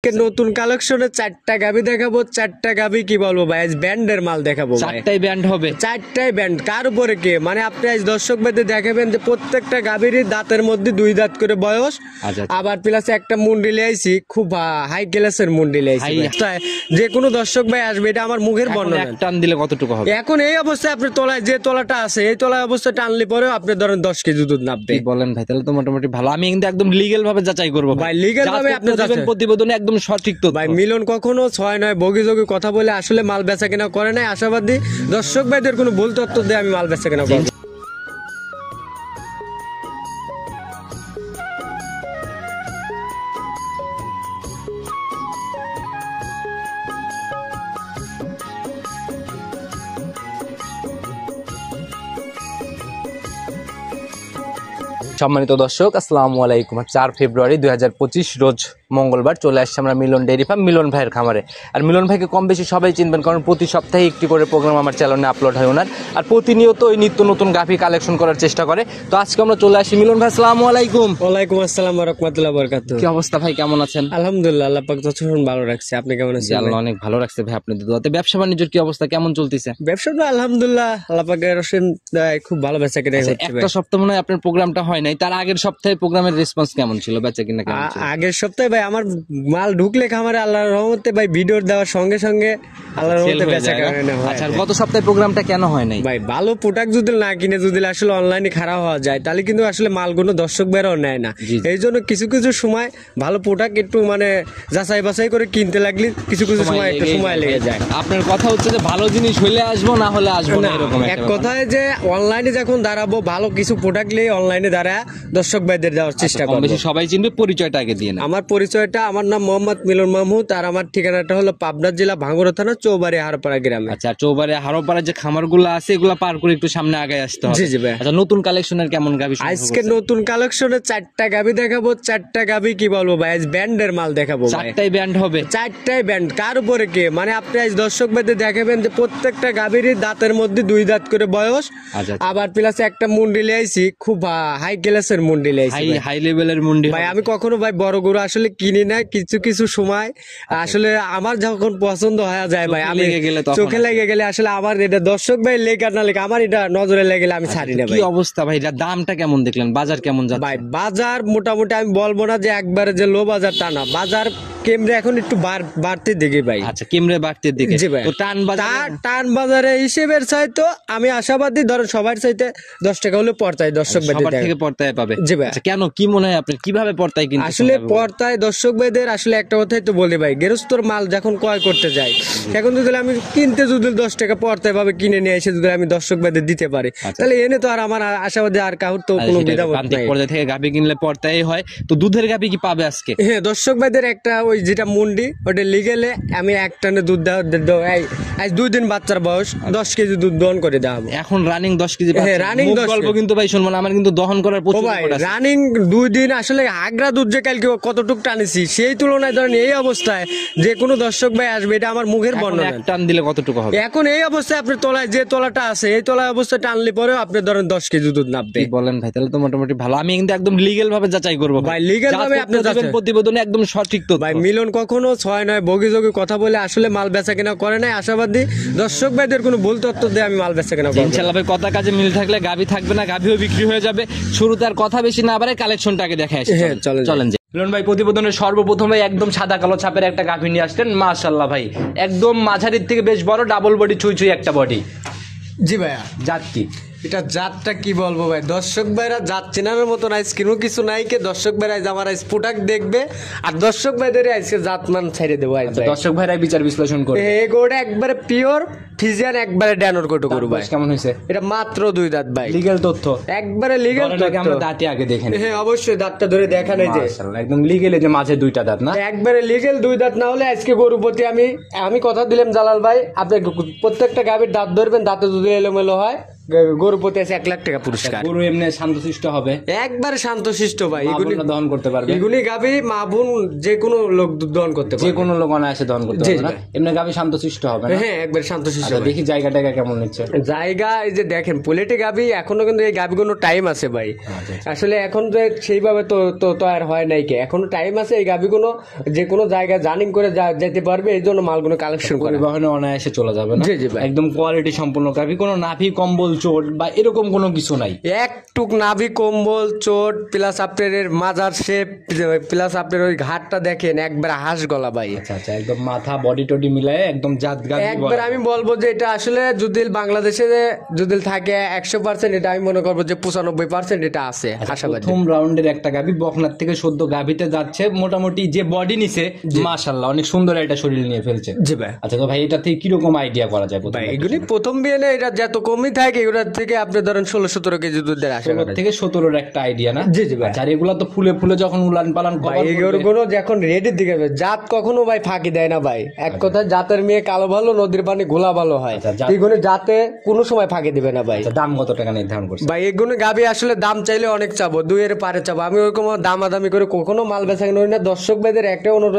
নতুন কালেকশনে 4টা গাবি দেখাবো। 4টা গাবি কি বলবো ভাই, আজ ব্যান্ডের মাল দেখাবো ভাই। 4টাই ব্যান্ড হবে, 4টাই ব্যান্ড। কার উপরে কে মানে আপনি আজ দর্শক ভাইদের দেখাবেন যে প্রত্যেকটা গাবিরই দাঁতের মধ্যে 2 দাঁত করে বয়স। আবার প্লাস একটা মুন্ডি লাইছি, খুব হাই ক্লাসের মুন্ডি লাইছি। যে কোনো দর্শক ভাই আসবে, এটা আমার মুখের বর্ণনা। টান দিলে কতটুকু হবে? এখন এই অবস্থায় আপনি তলায় যে তলাটা আছে, এই তলায় অবস্থায় টানলে পরেও আপনি ধরেন 10 কেজি দুধ নামবে। বলেন ভাই, তাহলে তো মোটামুটি ভালো। আমি কিন্তু একদম লিগ্যাল ভাবে যাচাই করবো ভাই, লিগ্যাল ভাবে আপনি যাচাই প্রতিবেদনে একদম সঠিক তো ভাই। মিলন কখনো 6 নয় বগি যোগী কথা বলে আসলে মাল বেচা কেনা করে নাই। আশাবাদী দর্শক ভাইদের কোনো ভুল তথ্য দিয়ে আমি মাল বেচা কেনা করবো। সম্মানিত দর্শক, আসসালামু আলাইকুম। 4 ফেব্রুয়ারি 2025 রোজ মঙ্গলবার চলে আসছে আমরা মিলন ডেইরি ফার্ম, মিলন ভাইয়ের খামারে। আর মিলন ভাইকে কম বেশি সবাই চিনবেন, কারণ প্রতি সপ্তাহে একটি করে প্রোগ্রাম আমার চ্যানেলে আপলোড হয় ওনার। আর প্রতিনিয়ত ওই নিত্য নতুন গাভী কালেকশন করার চেষ্টা করে। তো আজকে আমরা চলে আসি। মিলন ভাই, আসসালামু আলাইকুম। ওয়ালাইকুম আসসালাম ওয়া রাহমাতুল্লাহি ওয়া বারাকাতুহু। কি অবস্থা ভাই, কেমন আছেন? আলহামদুলিল্লাহ, আল্লাহ পাক যথেষ্ট ভালো রাখছে। আপনি কেমন আছেন? আল্লাহ অনেক ভালো রাখছে ভাই, আপনাদের দোয়াতে। ব্যবসা বাণিজ্যের কি অবস্থা, কেমন চলতেছে? ব্যবসাটা আলহামদুলিল্লাহ আল্লাহ পাকের রহমতে খুব ভালো বেচা কেনা হচ্ছে। একটা সপ্তাহ মনে হয় আপনার প্রোগ্রামটা হয় নাই, তার আগের সপ্তাহে প্রোগ্রামের রেসপন্স কেমন ছিল, বেচা কিনা কেমন ছিল? আগের সপ্তাহে ভাই আমার মাল ঢুকলে খামারে আল্লাহর রহমতে ভাই ভিডিও দেওয়ার সঙ্গে সঙ্গে আল্লাহর রহমতে বেচা কেনা হয়। আচ্ছা, গত সপ্তাহে প্রোগ্রামটা কেন হয় নাই? ভাই ভালো প্রোডাক্ট যদি না কিনে যদি আসলে অনলাইনে খারাপ হওয়া যায়, তাহলে কিন্তু আসলে মালগুলো দর্শক বেরাও নেয় না। এই জন্য কিছু কিছু সময় ভালো প্রোডাক্ট একটু মানে যাচাই বাছাই করে কিনতে লাগলে কিছু কিছু সময় একটু সময় লেগে যায়। আপনার কথা হচ্ছে যে ভালো জিনিস হইলে আসবো, না হলে আসবো না, এরকম এক কথায় যে অনলাইনে যখন দাঁড়াবো, ভালো কিছু প্রোডাক্ট নিয়ে অনলাইনে দাঁড়ায় দর্শক ভাইদের দেওয়ার চেষ্টা করবো। বেশি সবাই চিনবে, পরিচয়টা আগে দিয়ে না। আমার পরিচয়টা, আমার নাম মোহাম্মদ মিলন মাহমুদ, আর আমার ঠিকানাটা হলো পাবনা জেলা ভাঙ্গুড়া থানা চৌবাড়ি হারোপাড়া গ্রামে। আচ্ছা, চৌবাড়ি হারোপাড়া যে খামারগুলো আছে এগুলা পার করে একটু সামনে আগায় আসতে হবে। জি জি ভাই। আচ্ছা, নতুন কালেকশনের কেমন গাভী? আজকে নতুন কালেকশনে 4টা গাভী দেখাবো। 4টা গাভী কি বলবো ভাই, আজ ব্যান্ডের মাল দেখাবো ভাই। 4টাই ব্যান্ড হবে, 4টাই ব্যান্ড। কার উপরে কে মানে আপনি আজ দর্শক ভাইদের দেখাবেন যে প্রত্যেকটা গাভীরই দাঁতের মধ্যে 2 দাঁত করে বয়স। আবার প্লাস একটা মুন্ডি লাইছি, খুব হাই ক্লাসের মুন্ডি লাইছি, হাই লেভেলের মুন্ডি ভাই। আমি কখনো ভাই বড় গরু আসলে কিনি না, কিছু কিছু সময় আসলে আমার যখন পছন্দ হয়ে যায় ভাই, আমি চোখে লেগে গেলে আসলে আমার এটা দর্শক ভাই লেগে না লেগে আমার এটা নজরে লেগে গেলে আমি ছাড়ি না ভাই। কি অবস্থা ভাই, এটা দামটা কেমন দেখলেন, বাজার কেমন যাচ্ছে? ভাই বাজার মোটামুটি আমি বলবো না যে একবারে যে লো বাজার টা না, বাজার কেমরে এখন একটু বাড়তে দিকে ভাই। আচ্ছা, কেমরে বাড়তে দিকে। তো টান বাজারে হিসেবের চাইতো আমি আশাবাদী, ধরেন সবার চাইতে 10 টাকা হলে পর্তায় দর্শক ভাইদের থেকে পর্তায় পাবে। জি ভাই। কেন, কি মনে হয় আপনার, কিভাবে পর্তায় কিনতে? আসলে পর্তায় দর্শক ভাইদের আসলে একটা কথাই তো বলি ভাই, গেরস্তর মাল যখন ক্রয় করতে যাই, এখন যদি আমি কিনতে যদি 10 টাকা পর্তায় ভাবে কিনে নিয়ে এসে যদি আমি দর্শক ভাইদের দিতে পারি, তাহলে এনে তো আর আমার আশাবাদী আর কাউর তো কোনো বিধাবত নাই। পর্যায় থেকে গাভী কিনলে পর্তায় হয়। তো দুধের গাভী কি পাবে আজকে? হ্যাঁ, দর্শক ভাইদের একটা ওই যেটা মুন্ডি, ওটা লিগেলে আমি এক টানে দুধ আজ 2 দিন বাচ্চার বয়স 10 কেজি দুধ দহন করে দেওয়া। এখন রানিং 10 কেজি। হ্যাঁ, রানিং 10 গল্প কিন্তু ভাই শুনবো না, আমার কিন্তু দহন করার প্রচুর রেকর্ড আছে। রানিং 2 দিন আসলে আগ্রা দুধ যে কালকে কতটুক টানেছি, সেই তুলনায় ধরেন এই অবস্থায় যে কোনো দর্শক ভাই আসবে, এটা আমার মুখের বর্ণনা। টান দিলে কতটুকু হবে? এখন এই অবস্থায় আপনি তলায় যে তলাটা আছে, এই তলায় অবস্থায় টানলে পরেও আপনি ধরেন 10 কেজি দুধ নামবে। বলেন ভাই, তাহলে তো মোটামুটি ভালো। আমি কিন্তু একদম লিগ্যাল ভাবে যাচাই করবো ভাই। লিগ্যাল ভাবে আপনি প্রতিবেদনে একদম সঠিক তো ভাই। মিলন কখনো 6 নয় বগি যোগী কথা বলে আসলে মাল বেচা কেনা করে নাই। আশাবাদী দর্শক ভাইদের কোনো ভুল তথ্য দিয়ে আমি মাল বেচা কেনা করবো ইনশাআল্লাহ ভাই। কথা কাজে মিল থাকলে গাভী থাকবে না, গাভীও বিক্রি হয়ে যাবে। শুরুতে আর কথা বেশি না বাড়াই, কালেকশনটাকে দেখে আসি। চলেন। মিলন ভাই, প্রতিবেদনের সর্বপ্রথমে একদম সাদা কালো ছাপের একটা গাভী নিয়ে আসলেন। মাশাআল্লাহ ভাই, একদম মাঝারির থেকে বেশ বড়, ডাবল বডি, ছুঁই ছুঁই একটা বডি। জি ভাইয়া। জাত কি? এটা জাতটা কি বলবো ভাই, দর্শক ভাইরা জাত চেনার মতো নাই, কোনো কিছু নাই কে দর্শক ভাইরা আমার আজ প্রোডাক্ট দেখবে আর দর্শক ভাইদের আজকে জাত মান ছেড়ে দেবো। দর্শক ভাইরা বিচার বিশ্লেষণ করবে। এই গোটা একবারে পিওর ফিজিয়ান, একবারে ড্যানোর কোটো গরু ভাই। কেমন হয়েছে? এটা মাত্র 2 দাঁত ভাই। লিগ্যাল তথ্য, একবারে লিগ্যাল তথ্য। আমরা দাঁতে আগে দেখেন। হ্যাঁ অবশ্যই, দাঁতটা ধরে দেখা নাই যে একদম লিগ্যাল, যে মাঝে 2টা দাঁত না, একবারে লিগ্যাল 2 দাঁত না হলে আজকে গরু প্রতি আমি কথা দিলাম জালাল ভাই, আপনি প্রত্যেকটা গাভীর দাঁত ধরবেন, দাঁতে যদি এলোমেলো হয় গরু প্রতি আছে 1 লাখ টাকা পুরস্কার। গরু এমনি শান্তশিষ্ট হবে, একবারে শান্তশিষ্ট ভাই। মা এগুলি বোনরা দহন করতে পারবে, এগুলি গাবি মা বোন যে কোনো লোক দহন করতে পারবে, যে কোনো লোক অনায়াসে দহন করতে জি, পারবে না? ভাই। এমনি গাভী শান্তশিষ্ট হবে না? হ্যাঁ একবারে শান্তশিষ্ট আচ্ছা, ভাই। দেখি জায়গা টায়গা কেমন নিচ্ছে। জায়গা এই যে দেখেন পোলেটে গাবি, এখনো কিন্তু এই গাবি কোনো টাইম আছে ভাই। আচ্ছা, আসলে এখন যে সেইভাবে তো আর হয় নাই কে, এখনো টাইম আছে। এই গাবি কোনো যে কোনো জায়গায় জার্নিং করে যেতে পারবে, এই জন্য মালগুলো কালেকশন করে পরিবহনে অনায়াসে চলে যাবে না? জি, জি ভাই। একদম কোয়ালিটি সম্পূর্ণ গাভী, কোনো নাভি কম্বল চোট বা এরকম কোনো কিছু নাই। একটুক নাভি কম্বল চোট প্লাস আপনার এর মাজার শেপ প্লাস আপনার ওই ঘাটটা দেখেন একবার হাঁস গলা ভাই। আচ্ছা আচ্ছা, একদম মাথা বডি টডি মিলায়ে একদম জাত গাভী একবার আমি বলবো যে এটা আসলে যদি বাংলাদেশে যদি থাকে 100%, এটা আমি মনে করবো যে 95% এটা আছে আশাবাদী। প্রথম রাউন্ডের একটা গাভী বকনার থেকে সদ্য গাভীতে যাচ্ছে, মোটামুটি যে বডি নিছে মাশাআল্লাহ অনেক সুন্দর একটা শরীর নিয়ে ফেলছে। জি ভাই। আচ্ছা, তো ভাই এটা থেকে কিরকম আইডিয়া করা যায়? ভাই এগুলি প্রথম বিয়ে না, এটা যত কমই থাকে এগুলোর থেকে আপনি ধরেন 16-17 কেজি দুধের আশা করা যায়। থেকে 17-র একটা আইডিয়া না? জি জি ভাই। আচ্ছা, আর এগুলা তো ফুলে ফুলে যখন উলান পালান ভাই কভার করবে, এগুলো যখন রেডির দিকে যাবে, জাত কখনো ভাই ফাঁকি দেয় না ভাই। এক কথায় জাতের মেয়ে কালো ভালো, নদীর পানি ঘোলা ভালো হয়। আচ্ছা, এগুলো জাতে কোনো সময় ফাঁকি দিবে না ভাই। আচ্ছা, দাম কত টাকা নির্ধারণ করছে? ভাই এগুলো গাবি আসলে দাম চাইলে অনেক চাবো, 2-এর পারে চাবো। আমি ওরকম দামাদামি করে কখনো মাল বেচা কিনি না। দর্শক ভাইদের একটা অনুরোধ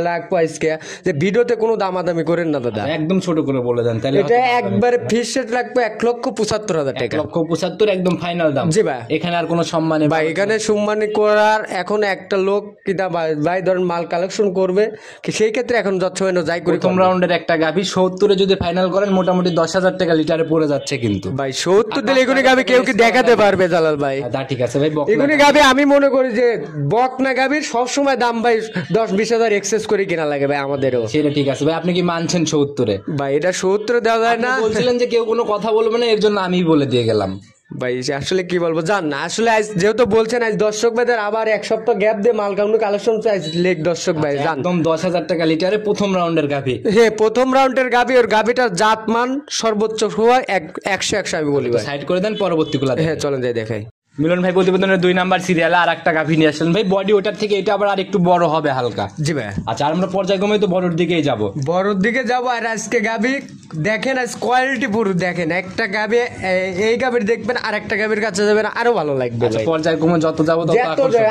রাখবো আজকে যে ভিডিওতে কোনো দামাদামি করেন না দাদা। একদম ছোট করে বলে দেন তাহলে। এটা একবারে ফিক্স রেট রাখবো 1,75,000 টাকা। 1,75,000 একদম ফাইনাল দাম? জি ভাই। এখানে আর কোনো সম্মানে ভাই এখানে সম্মানী করার এখন একটা লোক কিনা ভাই ধরেন মাল কালেকশন করবে, সেই ক্ষেত্রে এখন যৎসমান্য যাই করি। প্রথম রাউন্ডের একটা গাভী 70-এ যদি ফাইনাল করেন মোটামুটি 10,000 টাকা লিটারে পড়ে যাচ্ছে কিন্তু। ভাই 70 দিলে এগুলি গাবি কেউ কি দেখাতে পারবে জালাল ভাই? তা ঠিক আছে ভাই, এগুলি গাবি আমি মনে করি যে বকনা গাবির সবসময় দাম ভাই 10-20 হাজার এক্সেস করে কিনা লাগে ভাই আমাদেরও। সেটা ঠিক আছে ভাই, আপনি কি মানছেন 70-এ? ভাই এটা 70 দেওয়া যায় না। বলছিলেন যে কেউ কোনো কথা বলবে না, এর জন্য আমি বলে দিয়ে গেলাম। ভাই আসলে কি বলবো জান না, আসলে আজ যেহেতু বলছেন আজ দর্শক ভাইদের আবার 1 সপ্তাহ গ্যাপ দিয়ে মাল কাউন্ট কালেকশন চাই লেগ দর্শক ভাই জান। একদম 10,000 টাকা লিটারে প্রথম রাউন্ডের গাভী। হ্যাঁ প্রথম রাউন্ডের গাবি, ওর গাবিটার জাতমান সর্বোচ্চ হওয়া 100 আমি বলি ভাই। সাইড করে দেন, পরবর্তীগুলো হ্যাঁ চলেন যাই দেখাই। মিলন ভাই প্রতিবেদনের 2 নাম্বার সিরিয়ালে আর একটা গাভী নিয়ে আসলেন ভাই। বডি ওটার থেকে এটা আবার আর একটু বড় হবে হালকা। জি ভাই। আচ্ছা, আর আমরা পর্যায়ক্রমে তো বড়র দিকেই যাব। বড়র দিকে যাবো। আর আজকে গাবি দেখেন, আজ কোয়ালিটি পুরো দেখেন। একটা গাবি এই গাবির দেখবেন, আর একটা গাবির কাছে যাবেন আরো ভালো লাগবে ভাই। পর্যায়ক্রমে যত যাবো তত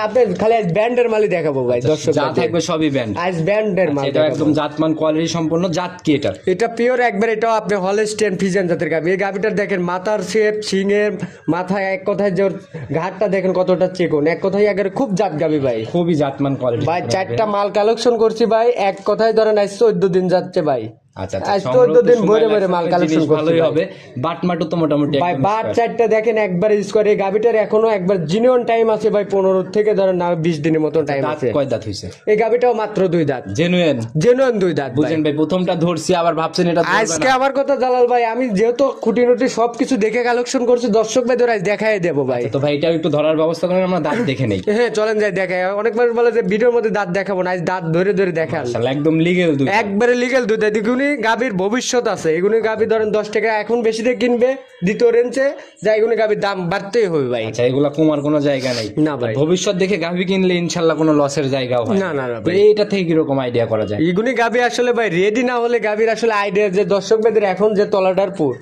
আপনি খালি আজ ব্যান্ডের মালই দেখাবো ভাই দর্শক। যা থাকবে সবই ব্যান্ড। আজ ব্যান্ডের মাল এটা একদম জাতমান কোয়ালিটি সম্পন্ন। জাত কি এটা? এটা পিওর একবার। এটাও আপনি হলস্টেইন ফ্রিজিয়ান জাতের গাবি। এই গাবিটার দেখেন মাথার শেপ, সিংয়ের মাথায় এক কথায় যে ওর ঘাটটা দেখেন কতটা চিকন, এক কথায় একবারে খুব জাত গাবি ভাই, খুবই জাতমান কোয়ালিটি ভাই। 4টা মাল কালেকশন করছি ভাই, এক কথায় ধরেন আজ 14 দিন যাচ্ছে ভাই। আচ্ছা, আজ 14 দিন ভরে ভরে মাল কালেকশন করছি ভালোই হবে। বাটমাটু তো মোটামুটি ভাই। বাট 4টা দেখেন একবার স্কোয়ার। এই গাবিটার এখনো একবার জিনিয়ন টাইম আছে ভাই, 15 থেকে ধরেন না 20 দিনের মতো টাইম আছে। কয় দাঁত হইছে? এই গাবিটাও মাত্র 2 দাঁত। জেনুইন 2 দাঁত বুঝেন ভাই। প্রথমটা ধরছি, আবার ভাবছেন এটা আজকে আমার কথা জালাল ভাই, আমি যেহেতু খুঁটিনুটি সবকিছু দেখে কালেকশন করছি, দর্শক ভাই ধরে আজ দেখাই দেবো ভাই। তো ভাই এটা একটু ধরার ব্যবস্থা করেন, আমরা দাঁত দেখে নেই। হ্যাঁ চলেন যাই দেখাই। অনেক মানুষ বলে যে ভিডিওর মধ্যে দাঁত দেখাবো না, আজ দাঁত ধরে ধরে দেখান। একদম লিগেল দুধ, একবারে লিগেল 2 দাঁত। এগুলি গাবির ভবিষ্যৎ আছে। এগুলি গাবি ধরেন 10 টাকা এখন বেশি দিয়ে কিনবে, দ্বিতীয় রেঞ্জে যা এগুলি গাবির দাম বাড়তেই হবে ভাই। আচ্ছা, এগুলা কমার কোনো জায়গা নাই না ভাই। ভবিষ্যৎ দেখে গাভী কিনলে ইনশাল্লাহ কোনো লসের জায়গাও হয় না না না তো ভাই। এইটা থেকে কিরকম আইডিয়া করা যায়? এগুলি গাবি আসলে ভাই রেডি না হলে গাবির আসলে আইডিয়া যে দর্শক ভাইদের এখন যে তলাটার পুর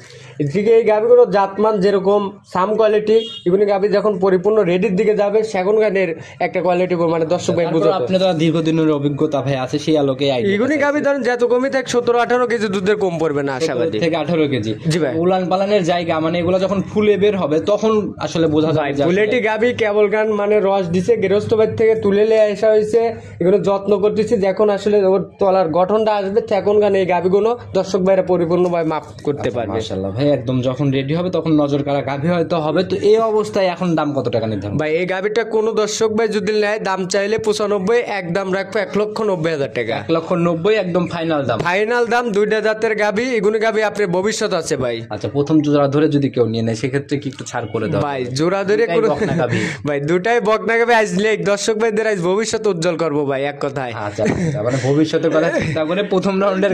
এদিকে এই গাবিগুলো জাতমান যেরকম সাম কোয়ালিটি, এগুলি গাবি যখন পরিপূর্ণ রেডির দিকে যাবে সেখন গানের একটা কোয়ালিটি মানে দর্শক ভাই বুঝতে। আপনি তো দীর্ঘদিনের অভিজ্ঞতা ভাই আছে, সেই আলোকে এগুলি গাবি ধরেন যত কমই থাক 17-18 কেজি দুধের কম পড়বে না আশাবাদী। থেকে 18 কেজি। জি ভাই। উলান পালানের জায়গা মানে এগুলো যখন ফুলে বের হবে তখন আসলে বোঝা যায় যে বুলেটি গাবি কেবল গান মানে রস দিছে গৃহস্থ বাড়ি থেকে তুলে নিয়ে আসা হয়েছে, এগুলো যত্ন করতেছি। যখন আসলে ওর তলার গঠনটা আসবে তখন গান এই গাবিগুলো দর্শক ভাইরা পরিপূর্ণভাবে মাপ করতে পারবে। মাশাআল্লাহ ভাই, একদম যখন রেডি হবে তখন নজর কাড়া গাভী হয়তো হবে। তো এই অবস্থায় এখন দাম কত টাকা নির্ধারণ? ভাই এই গাবিটা কোনো দর্শক ভাই যদি নেয় দাম চাইলে 95, এক দাম রাখবো 1,90,000 টাকা। 1,90,000 একদম ফাইনাল দাম। ফাইনাল দাম। 2টা জাতের গাবি, এগুলো গাবি আপনার ভবিষ্যৎ আছে ভাই। আচ্ছা, প্রথম জোড়া ধরে যদি কেউ নিয়ে নেয় সেক্ষেত্রে কি একটু ছাড় করে দাও ভাই? জোড়া ধরে দুটাই বকনা গাভী। ভাই 2টাই বকনা গাবি। আজ লেগ দর্শক ভাইদের আজ ভবিষ্যৎ উজ্জ্বল করবো ভাই এক কথায়। আচ্ছা আচ্ছা, মানে ভবিষ্যতের কথা চিন্তা করে প্রথম রাউন্ডের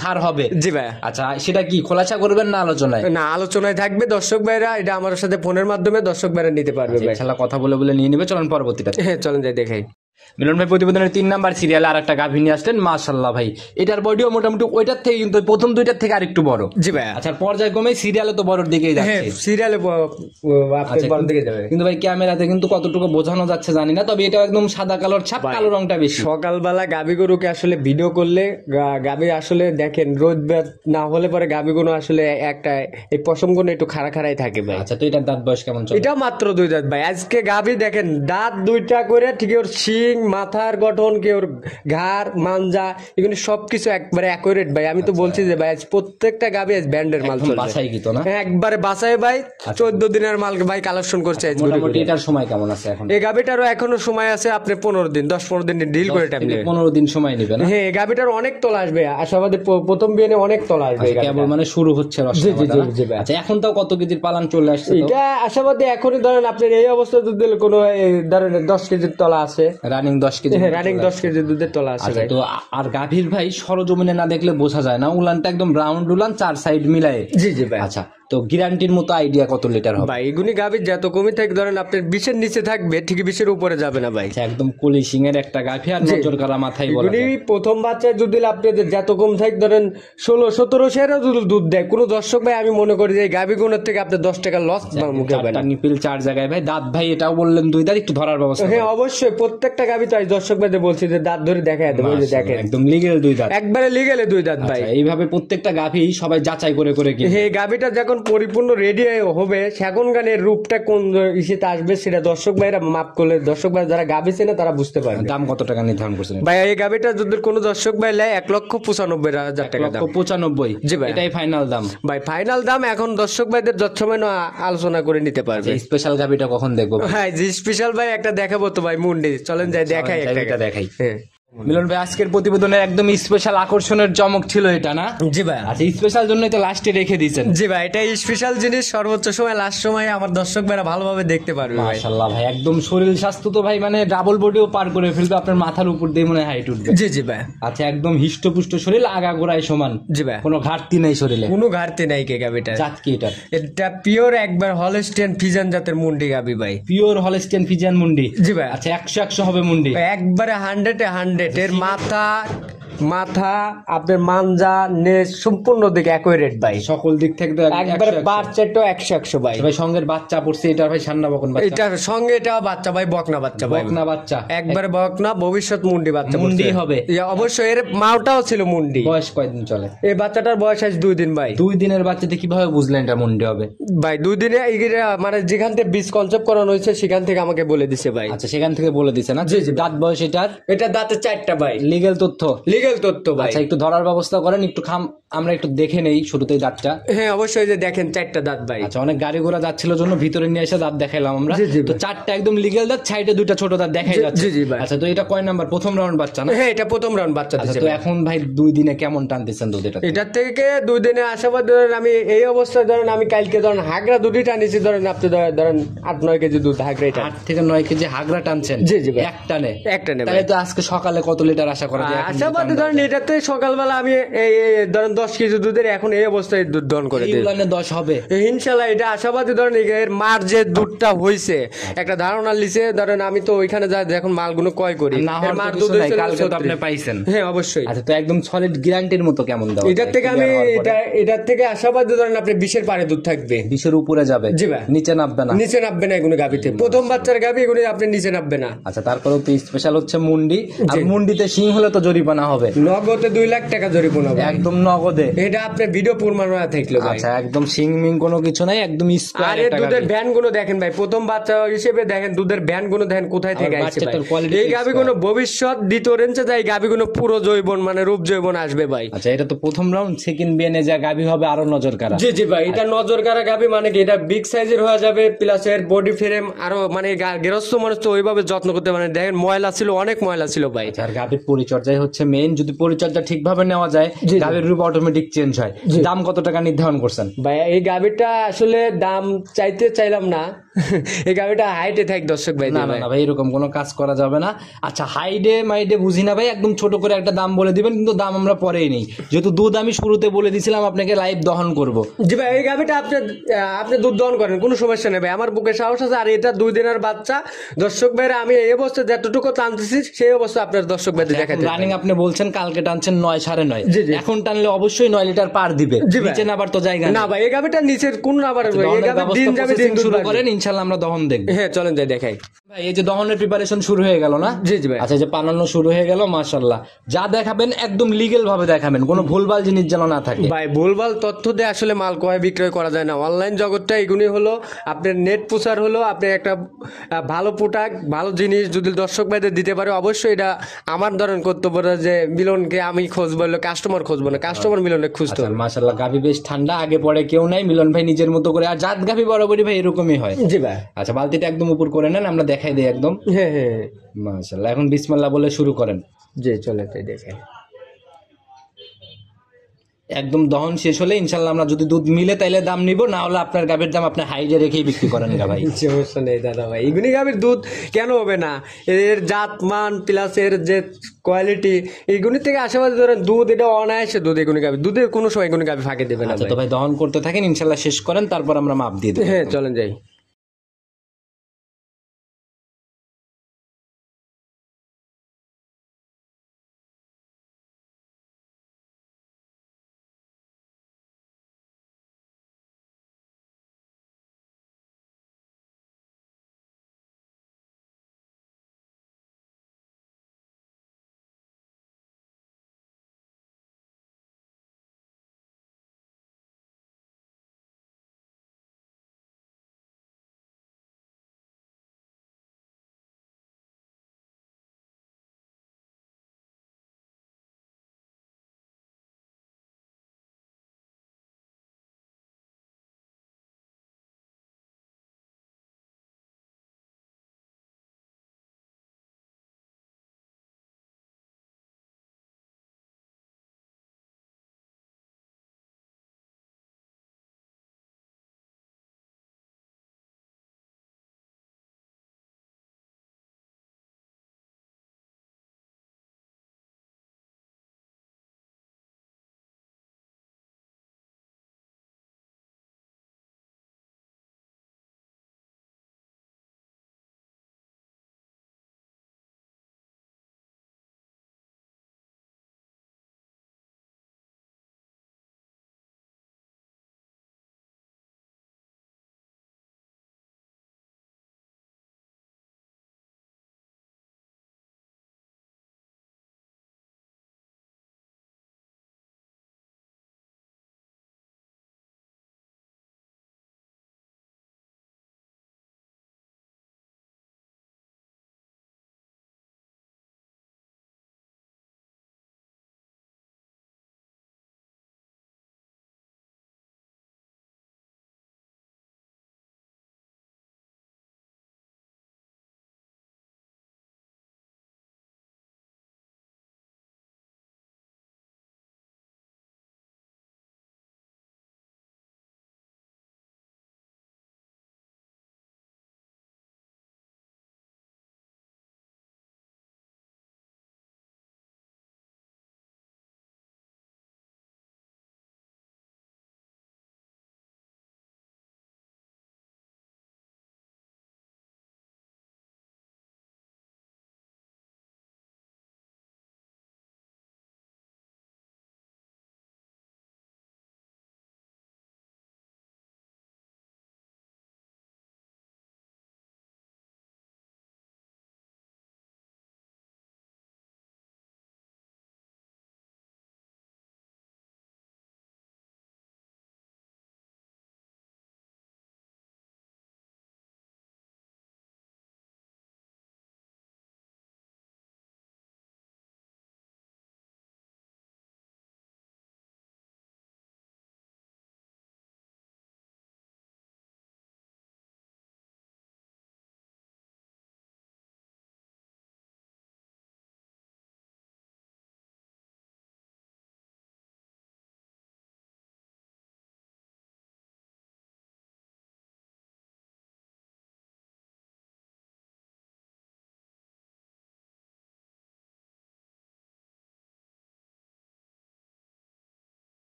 ছাড় হবে। জি ভাই। আচ্ছা, সেটা কি খোলাসা করবেন না আলোচনায়? না আলোচনায় থাকবে দর্শক ভাইরা, এটা আমার সাথে ফোনের মাধ্যমে দর্শক ভাইরা নিতে পারবে ভাই। ইনশাআল্লাহ কথা বলে বলে নিয়ে নিবে। চলেন পরবর্তীটা। হ্যাঁ চলেন যাই দেখাই। মিলন ভাই প্রতিবেদনের 3 নাম্বার সিরিয়ালে আর একটা গাভী নিয়ে আসলেন, মাশাআল্লাহ ভাই এটার বডিও মোটামুটি ওইটার থেকে কিন্তু প্রথম দুইটার থেকে আরেকটু বড়। জি ভাই। আচ্ছা পর্যায়ক্রমে সিরিয়ালে তো বড়র দিকেই যাচ্ছে, সিরিয়ালে বড় দিকে যাবে, কিন্তু ভাই ক্যামেরাতে কিন্তু কতটুকু বোঝানো যাচ্ছে জানি না, তবে এটা একদম সাদা কালোর ছাপ, কালো রংটা বেশি। সকালবেলা গাভী গরুকে আসলে ভিডিও করলে গাভী আসলে দেখেন রোদ না হলে পরে গাভী গরু আসলে একটা এই পশম গুলো একটু খাড়া খাড়াই থাকে ভাই। আচ্ছা তো এটার দাঁত বয়স কেমন চলে? এটা মাত্র 2 দাঁত ভাই। আজকে গাভী দেখেন দাঁত 2টা করে, ঠিক ওর শিং, মাথার গঠন, কি ওর ঘাড়, মাঞ্জা, এগুলো সবকিছু একবারে অ্যাকুরেট ভাই। আমি তো বলছি যে ভাই আজ প্রত্যেকটা গাভী আজ ব্যান্ডের মাল চলবে, বাছাই কি তো না একবারে বাছাই ভাই। 14 দিনের মাল ভাই কালেকশন করছে আজ। মোটামুটি এটার সময় কেমন আছে এখন? এই গাভীটারও এখনো সময় আছে, আপনি 15 দিন 10-15 দিন ডিল করে টাইম নেবেন। 15 দিন সময় নেবে না? হ্যাঁ, এই গাভীটার অনেক তলা আসবে, আশাবাদী প্রথম বিয়ে অনেক তলা আসবে। কেবল মানে শুরু হচ্ছে রস খাওয়া। আচ্ছা এখন তাও কত কেজির পালান চলে আসছে? এটা আশাবাদী এখনই ধরেন আপনার এই অবস্থা দুধ দিলে কোনো ধরেন 10 কেজির তলা আছে, রানিং 10 কেজি, রানিং 10 কেজি দুধের তলা আছে ভাই। তো আর গাভীর ভাই সরজমিনে না দেখলে বোঝা যায় না, উলানটা একদম রাউন্ড উলান, 4 সাইড মিলায়ে। জি জি ভাই। আচ্ছা তো গ্যারান্টির মতো আইডিয়া কত লিটার হবে ভাই? এগুনি গাভীর যত কমই থাকে ধরেন আপনার 20-এর নিচে থাকবে, ঠিক 20-এর উপরে যাবে না ভাই। একদম কুলি সিং এর একটা গাভী, আর নজর কারা মাথায় বলা এগুলি প্রথম বাচ্চায় দুধ দিলে আপনি যত কম থাকে ধরেন 16-17 সেরও দুধ দেয়। কোনো দর্শক ভাই আমি মনে করি যে এই গাভী গুণের থেকে আপনি 10 টাকা লস মুখে পাবেন। নিপিল 4 জায়গায় ভাই, দাঁত ভাই এটাও বললেন 2 দাঁত, একটু ধরার ব্যবস্থা। হ্যাঁ অবশ্যই, প্রত্যেকটা গাভী তো আজ দর্শক ভাইদের বলছি যে দাঁত ধরে দেখায় দেবো, ওই যে দেখেন একদম লিগেল 2 দাঁত, একবারে লিগেলে 2 দাঁত ভাই। এইভাবে প্রত্যেকটা গাভী সবাই যাচাই করে করে কিনে। এই গাভীটা যখন পরিপূর্ণ রেডি হবে সেখন গানের রূপটা কোন ইসেতে আসবে সেটা দর্শক ভাইরা মাপ করলে, দর্শক ভাই যারা গাভী চেনে তারা বুঝতে পারবে। দাম কত টাকা নির্ধারণ করছেন ভাই? এই গাভীটা যদি কোনো দর্শক ভাই নেয় 1,95,000 টাকা দাম। 1,95,000? জি ভাই, এটাই ফাইনাল দাম ভাই। ফাইনাল দাম এখন দর্শক ভাইদের যৎসময় না আলোচনা করে নিতে পারবে। স্পেশাল গাভীটা কখন দেখবো? হ্যাঁ জি স্পেশাল ভাই একটা দেখাবো তো ভাই, মুন্ডি চলেন যাই দেখাই একটা দেখাই। হ্যাঁ মিলন ভাই আজকের প্রতিবেদনে একদম স্পেশাল আকর্ষণের চমক ছিল এটা, না? জি ভাই। আচ্ছা স্পেশাল জন্যই তো লাস্টে রেখে দিয়েছেন। জি ভাই, এটা স্পেশাল জিনিস, সর্বোচ্চ সময় লাস্ট সময় আমার দর্শক ভাইরা ভালোভাবে দেখতে পারবে ভাই। মাশাআল্লাহ ভাই, একদম শরীর স্বাস্থ্য তো ভাই মানে ডাবল বডিও পার করে ফেলবে, আপনার মাথার উপর দিয়ে মনে হয় হাইট উঠবে। জি জি ভাই। আচ্ছা একদম হিষ্টপুষ্ট শরীর, আগাগোড়ায় সমান। জি ভাই, কোনো ঘাটতি নেই শরীরে, কোনো ঘাটতি নাই কে গাবিটা। জাত কি এটা? এটা পিওর একবার হলস্টিয়ান ফিজিয়ান জাতের মুন্ডি গাবি ভাই। পিওর হলস্টিয়ান ফিজিয়ান মুন্ডি? জি ভাই। আচ্ছা 100 হবে মুন্ডি একবারে 100 এর মাথা আপনার মানজা নেস সম্পূর্ণ দিকে অ্যাকুরেট ভাই, সকল দিক থেকে তো একবারে বাচ্চাটাও 100 ভাই। ভাই সঙ্গের বাচ্চা পড়ছে এটা ভাই, সান্না বকন বাচ্চা? এটার সঙ্গে এটা বাচ্চা ভাই, বকনা বাচ্চা ভাই, বকনা বাচ্চা, একবারে বকনা, ভবিষ্যৎ মুন্ডি বাচ্চা। মুন্ডি হবে অবশ্যই, এর মাওটাও ছিল মুন্ডি। বয়স কয়দিন চলে এই বাচ্চাটার বয়স আজ 2 দিন ভাই। 2 দিনের বাচ্চাতে কিভাবে বুঝলেন এটা মুন্ডি হবে ভাই? 2 দিনে মানে যেখান থেকে বীজ কনসেপ্ট করানো হয়েছে সেখান থেকে আমাকে বলে দিছে ভাই। আচ্ছা সেখান থেকে বলে দিছে না? জি জি। দাঁত বয়স এটার? এটা দাঁতে 4টা ভাই। লিগ্যাল তথ্য? লিগ্যাল তথ্য ভাই। আচ্ছা একটু ধরার ব্যবস্থা করেন, একটু আমরা একটু দেখে নেই শুরুতেই দাঁতটা। হ্যাঁ অবশ্যই, যে দেখেন 4টা দাঁত ভাই। আচ্ছা অনেক গাড়ি ঘোড়া যাচ্ছিল জন্য ভিতরে নিয়ে এসে দাঁত দেখাইলাম আমরা, তো 4টা একদম লিগ্যাল দাঁত, সাইডে 2টা ছোট দাঁত দেখাই যাচ্ছে। জি জি ভাই। আচ্ছা তো এটা কয় নাম্বার? প্রথম রাউন্ড বাচ্চা না? হ্যাঁ এটা প্রথম রাউন্ড বাচ্চা দিছে। তো এখন ভাই 2 দিনে কেমন টানতেছেন দুধ এটা? এটার থেকে 2 দিনে আশাবাদ ধরেন আমি এই অবস্থায় ধরেন আমি কালকে ধরেন হাগরা দুধই টানিছি, ধরেন আপনি ধরেন 8-9 কেজি দুধ হাগরাই টান। 8 থেকে 9 কেজি হাগরা টানছেন? জি জি ভাই। একটানে? একটানে। তাহলে তো আজকে সকালে কত লিটার আশা করা যায়? আশাবাদ ধরেন এটাতে সকালবেলা আমি এই ধরেন 10 কেজি দুধের এখন এই অবস্থায় দুধ দহন করে দিই। 10 হবে ইনশাল্লাহ। এটা আশাবাদী ধরেন এর মার যে দুধটা হইছে একটা ধারণা লিছে, ধরেন আমি তো ওইখানে যা এখন মালগুলো ক্রয় করি, এর মার দুধ কালকে তো আপনি পাইছেন। হ্যাঁ অবশ্যই। আচ্ছা তো একদম সলিড গ্যারান্টির মতো কেমন দাও? এটার থেকে আমি এটার থেকে আশাবাদী ধরেন আপনি 20-এর পারে দুধ থাকবে। 20-এর উপরে যাবে? জি ভাই। নিচে নামবে না? নিচে নামবে না এগুলো গাবিতে, প্রথম বাচ্চার গাবি এগুলো আপনি নিচে নামবে না। আচ্ছা তারপরেও তো স্পেশাল হচ্ছে মুন্ডি, আর মুন্ডিতে সিং হলে তো জরিমানা হবে? নগদে 2 লাখ টাকা জরিমানা হবে। একদম নগদে? এটা আপনি ভিডিও প্রমাণ থাকলো ভাই। আচ্ছা একদম সিং মিং কোনো কিছু নাই, একদম স্কয়ার। আরে দুধের ভ্যান গুলো দেখেন ভাই, প্রথম বাচ্চা হিসেবে দেখেন দুধের ভ্যান গুলো দেখেন কোথায় থেকে আসছে ভাই। এই গাবি গুলো ভবিষ্যৎ দ্বিতীয় রেঞ্জে যায়, গাবি গুলো পুরো জৈবন মানে রূপ জৈবন আসবে ভাই। আচ্ছা এটা তো প্রথম রাউন্ড, সেকেন্ড বিয়ানে যা গাবি হবে আরো নজর কাড়া? জি জি ভাই, এটা নজর কাড়া গাবি, মানে কি এটা বিগ সাইজের হয়ে যাবে, প্লাস এর বডি ফ্রেম আরো মানে গৃহস্থ মানুষ তো ওইভাবে যত্ন করতে মানে দেখেন ময়লা ছিল, অনেক ময়লা ছিল ভাই। আর গাবির পরিচর্যাই হচ্ছে মেইন, যদি পরিচর্যা ঠিকভাবে নেওয়া যায় গাবির রূপ অটোমেটিক চেঞ্জ হয়। দাম কত টাকা নির্ধারণ করছেন ভাই? এই গাবিটা আসলে দাম চাইলাম না, এই গাভিটা হাইটে থাক দর্শক ভাই। না না না ভাই, এরকম কোনো কাজ করা যাবে না। আচ্ছা হাইডে মাইডে বুঝি না ভাই, একদম ছোট করে একটা দাম বলে দিবেন, কিন্তু দাম আমরা পরেই নেই, যেহেতু দুধ আমি শুরুতে বলে দিয়েছিলাম আপনাকে লাইভ দহন করব। জি ভাই, এই গাভিটা আপনি দুধ দহন করেন, কোনো সমস্যা নেই ভাই, আমার বুকে সাহস আছে। আর এটা 2 দিনের বাচ্চা দর্শক ভাইরা, আমি এই অবস্থা যতটুকু টানতেছি সেই অবস্থা আপনার দর্শক ভাইদের দেখাতে। রানিং আপনি বলছেন কালকে টানছেন 9 9.5, জি, জি। এখন টানলে অবশ্যই 9 লিটার পার দিবে, জি ভাই। নিচে নাবার তো জায়গা না নেই। ভাই, এই গাভিটা নিচের কোন নাবার এই দহনের গাভি ব্যবস্থা দিন যাবে দিন processing দুধ শুরু বাড়বে। করেন, ইনশাআল্লাহ আমরা দহন দেখব। হ্যাঁ চলেন যাই দেখাই। ভাই এই যে দহনের প্রিপারেশন শুরু হয়ে গেল না? জি জি ভাই। আচ্ছা, এই যে পানানো শুরু হয়ে গেল, মাশাআল্লাহ। যা দেখাবেন একদম লিগ্যাল ভাবে দেখাবেন, কোনো ভুলভাল জিনিস যেন না থাকে। ভাই ভুলভাল তথ্য দিয়ে আসলে মাল ক্রয় বিক্রয় করা যায় না। অনলাইন জগৎটা এগুলি হলো আপনার নেট প্রচার হলো, আপনি একটা ভালো প্রোডাক্ট ভালো জিনিস যদি দর্শক ভাইদের দিতে পারে, অবশ্যই এটা আমার ধরেন কর্তব্য না যে মিলনকে আমি খুঁজবো, কাস্টমার খুঁজবো না, কাস্টমার মিলনে খুঁজতে হবে। মাশাআল্লাহ, গাভী বেশ ঠান্ডা, আগে পরে কেউ নাই, মিলন ভাই নিজের মতো করে। আর জাত গাভী বরাবরই ভাই এরকমই হয়। জি ভাই। আচ্ছা, বালতিটা একদম উপর করে নেন, আমরা দেখাই দিই একদম। হ্যাঁ হ্যাঁ। মাশাআল্লাহ, এখন বিসমিল্লাহ বলে শুরু করেন। জি চলে তাই দেখেন। একদম দহন শেষ হলে ইনশাল্লাহ আমরা যদি দুধ মিলে তাইলে দাম নিব, না হলে আপনার গাভীর দাম আপনি হাইডে রেখেই বিক্রি করেন গা ভাই। সমস্যা নেই দাদা ভাই, এগুলি গাভীর দুধ কেন হবে না? এর জাত মান প্লাস এর যে কোয়ালিটি, এইগুলি থেকে আশেপাশে ধরেন দুধ, এটা অনায়াসে দুধ। এগুলি গাভী দুধের কোনো সময় এগুলি গাভী ফাঁকে দেবে না। আচ্ছা তো ভাই দহন করতে থাকেন, ইনশাল্লাহ শেষ করেন, তারপর আমরা মাপ দিয়ে দেবো। হ্যাঁ চলেন যাই।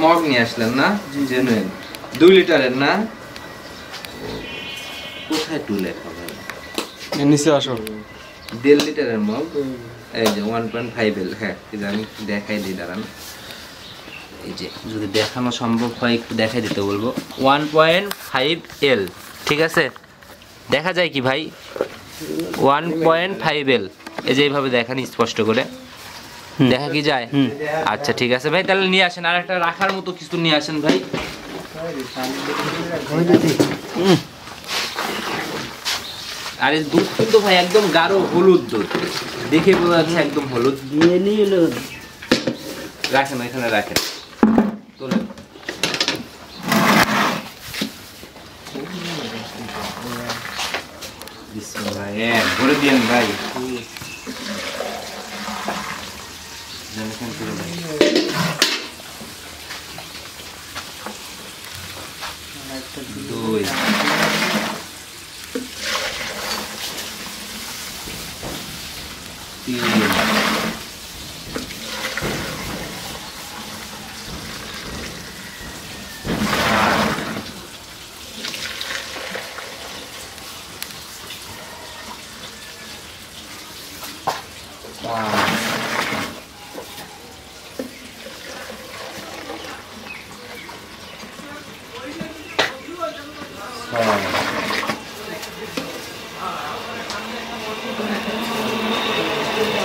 মগ নিয়ে আসলেন না? জেনুইন 2 লিটারের না? কোথায় টুলে খাবেন? নিচে আসো। 1.5 লিটারের মগ, এই যে 1.5 এল। হ্যাঁ, এই যে আমি একটু দেখাই দিই, দাঁড়ান। এই যে যদি দেখানো সম্ভব হয় একটু দেখাই দিতে বলবো। 1.5 এল, ঠিক আছে? দেখা যায় কি ভাই? 1.5 এল, এই যে এইভাবে দেখান স্পষ্ট করে, দেখা কি যায়? আচ্ছা ঠিক আছে ভাই, তাহলে নিয়ে আসেন। আর একটা রাখার মতো কিছু নিয়ে আসেন ভাই। আর এই দুধ কিন্তু ভাই একদম গাঢ় হলুদ দুধ, দেখে বোঝা যাচ্ছে একদম হলুদ। রাখেন এখানে, রাখেন, তোলেন। বিসমিল্লাহ, ভরে দিয়েন ভাই। দুই, তিন,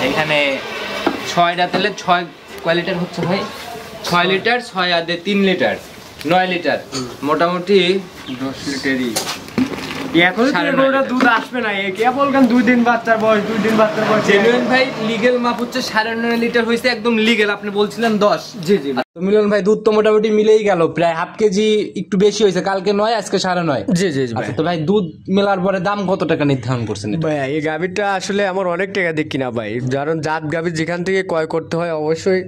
এখানে 6টা তেলে 6 কোয়ালিটির হচ্ছে ভাই। 6 লিটার, 6 আর 3 লিটার, 9 লিটার, মোটামুটি 10 লিটারই। এখন দুধ আসবে না, কেবল 2 দিন বাচ্চার বয়স, 2 দিন বাচ্চার বয়স। জেনুইন ভাই লিগ্যাল মাপ হচ্ছে 9.5 লিটার হয়েছে, একদম লিগ্যাল। আপনি বলছিলেন 10। জি জি। তো মিলন ভাই দুধ তো মোটামুটি মিলেই গেল, প্রায় হাফ কেজি একটু বেশি হয়েছে। কালকে 9, আজকে 9.5। জি জি জি। আচ্ছা, তো ভাই দুধ মেলার পরে দাম কত টাকা নির্ধারণ করছেন? ভাই এই গাভীরটা আসলে আমার অনেক টাকা দিয়ে কিনা ভাই, কারণ জাত গাভী যেখান থেকে ক্রয় করতে হয় অবশ্যই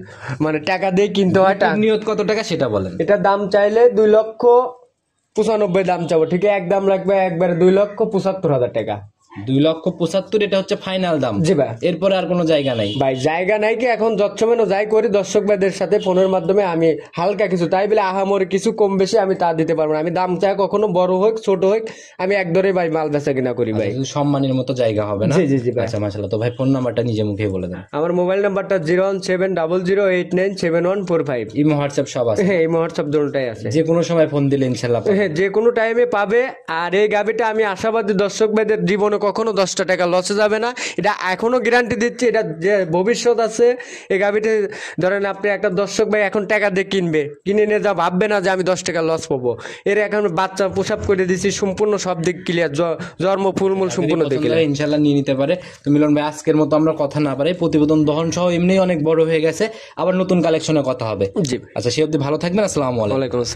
মানে টাকা দিয়ে কিনতে হয়। নিয়ত কত টাকা সেটা বলেন। এটা দাম চাইলে 2,95,000 দাম চাবো, ঠিক আছে? এক দাম লাগবে একবারে 2,75,000 টাকা। 2,75,000 এটা হচ্ছে ফাইনাল দাম? জি ভাই। এরপরে আর কোনো জায়গা নাই ভাই? জায়গা নাই কি, এখন যৎসমেন যাই করি দর্শক ভাইদের সাথে ফোনের মাধ্যমে আমি হালকা কিছু, তাই বলে আহামরি কিছু কম বেশি আমি তা দিতে পারবো না। আমি দাম চাই কখনো বড় হোক ছোট হোক, আমি একদরে ভাই মাল বেচা কিনা করি ভাই। সম্মানের মতো জায়গা হবে না? জি জি জি ভাই। আচ্ছা মাশাআল্লাহ। তো ভাই ফোন নাম্বারটা নিজে মুখে বলে দেন। আমার মোবাইল নাম্বারটা 01700897145। ইমো হোয়াটসঅ্যাপ সব আছে? হ্যাঁ, এই হোয়াটসঅ্যাপ দুটোটাই আছে। যে কোনো সময় ফোন দিলে ইনশাআল্লাহ পাবে। হ্যাঁ, যে কোনো টাইমে পাবে। আর এই গাভিটা আমি আশাবাদী দর্শক ভাইদের জীবনে কখনো 10টা টাকা লসে যাবে না, এটা এখনো গ্যারান্টি দিচ্ছি। এটা যে ভবিষ্যৎ আছে এই গাভিতে, ধরেন আপনি একটা দর্শক ভাই এখন টাকা দিয়ে কিনবে, কিনে নিয়ে যা ভাববে না যে আমি 10 টাকা লস পাবো। এর এখন বাচ্চা প্রসাব করে দিচ্ছি, সম্পূর্ণ সব দিক ক্লিয়ার, জন্ম ফুলমূল সম্পূর্ণ দিকে ইনশাআল্লাহ নিয়ে নিতে পারে। তো মিলন ভাই আজকের মতো আমরা কথা না পারি, প্রতিবেদন দহন সহ এমনি অনেক বড় হয়ে গেছে, আবার নতুন কালেকশনে কথা হবে। জি। আচ্ছা, সে অবধি ভালো থাকবেন। আসসালামু আলাইকুম। ওয়ালাইকুম আসসালাম।